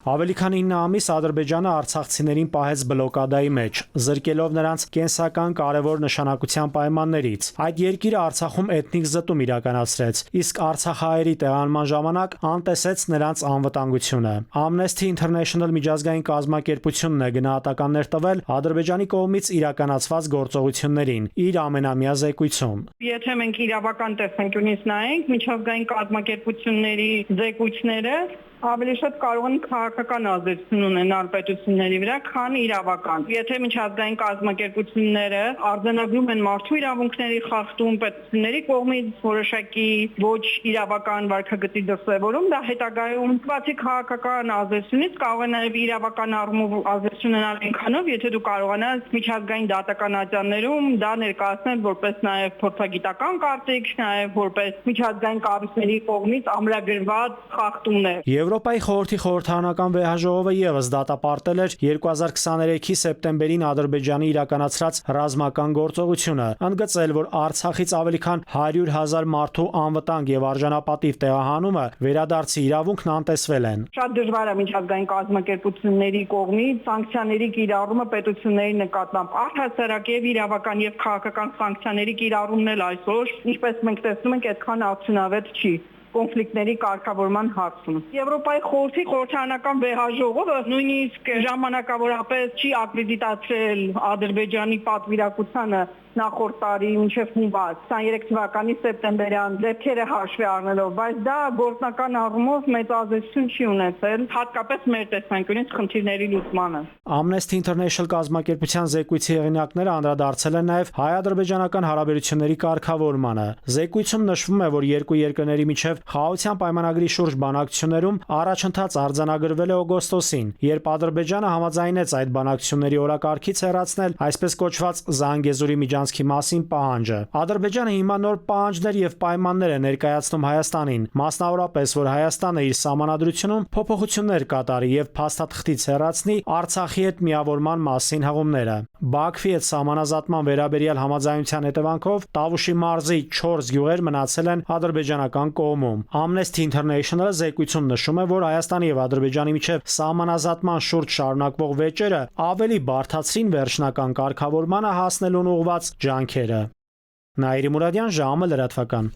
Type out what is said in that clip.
Ավելի քան 9 ամիս Ադրբեջանը արցախցիներին պահեց բլոկադայի մեջ, զրկելով նրանց կենսական կարևոր նշանակության պայմաններից։ Այդ երկիրը Արցախում էթնիկ զտում իրականացրեց, իսկ արցախահայերի տեղանման ժամանակ անտեսեց նրանց անվտանգությունը։ Amnesty International միջազգային կազմակերպությունն է գնահատականներ տվել Ադրբեջանի կողմից իրականացված գործողություններին իր ամենամյա զեկույցում։ Եթե մենք իրավական տեսանկյունից նայենք, միջազգային կազմակերպությունների զեկույցները ավելի շատ կարող են քաղաքական ազդեցություն ունենալ պետությունների վրա, քան իրավական։ Եթե միջազգային կազմակերպությունները արձանագրում են մարդու իրավունքների խախտում պետությունների կողմից որոշակի ոչ իրավական վարքագծի դրսևորում, դա հետագայում բացի քաղաքական ազդեցությունից կարող է նաև իրավական առումով ազդեցություն ունենալ այնքանով, եթե դու կարողանաս միջազգային դատական ատյաններում դա ներկայացնել որպես նաև փորձագիտական կարծիք, նաև որպես միջազգային կառույցների կողմից ամրագրված խախտումներ։ Եվրոպայի խորհրդի խորհրդարանական վեհաժողովը ևս դատապարտել էր 2023-ի սեպտեմբերին Ադրբեջանի իրականացրած ռազմական գործողությունը, ընդգծել, որ Արցախից ավելի քան 100,000 մարդու անվտանգ եւ արժանապատիվ տեղահանումը վերադարձի իրավունքն անտեսվել են։ Շատ դժվար է միջազգային կազմակերպությունների կողմից սանկցիաների կիրառումը պետությունների նկատմամբ առհասարակ եւ իրավական եւ քաղաքական սանկցիաների կիրառումն էլ այսօր, ինչպես մենք տեսնում ենք, այդքան արդյունավետ չի կոնֆլիկտների կարգավորման հարցում։ Եվրոպայի խորհրդի խորհրդարանական վեհաժողովը նույնիսկ ժամանակավորապես չի ակրեդիտացրել Ադրբեջանի պատվիրակությանը նախորդ տարի մինչև հունվար 23 թվականի սեպտեմբերյան դեպքերը հաշվի առնելով, բայց դա գործնական առումով մեծ ազդեցություն չի ունեցել, հատկապես մեր տեսանկյունից խնդիրների լուծմանը։ Amnesty International կազմակերպության զեկույցի հեղինակները անդրադարձել են նաև հայ-ադրբեջանական հարաբերությունների կարգավորմանը։ Զեկույցում նշվում է, որ երկու երկրների միջև խաղաղության պայմանագրի շուրջ բանակցություններում առաջընթաց արձանագրվել է օգոստոսին, երբ Ադրբեջանը համաձայնեց այդ բանակցությունների օրակարգից հեռացնել այսպես կոչված Զանգեզուրի միջանցքի մասին պահանջը։ Ադրբեջանը հիմա նոր պահանջներ եւ պայմաններ է ներկայացնում Հայաստանին, մասնավորապես, որ Հայաստանը իր սահմանադրությունում փոփոխություններ կատարի եւ փաստաթղթից հեռացնի Արցախի հետ միավորման մասին հղումները։ Բաքվի հետ սահմանազատման վերաբերյալ համաձայնության հետևանքով Տավուշի մարզի 4 գյուղեր մնացել են ադրբեջանական կողմում։ Amnesty International-ը զեկույցում նշում է, որ Հայաստանի եւ Ադրբեջանի միջև սահմանազատման շուրջ շարունակվող վեճերը ավելի բարդացրին վերջնական կարգավորմանը հասնելուն ուղղված ջանքերը։ Նաիրի Մուրադյան, ժամը լրատվական։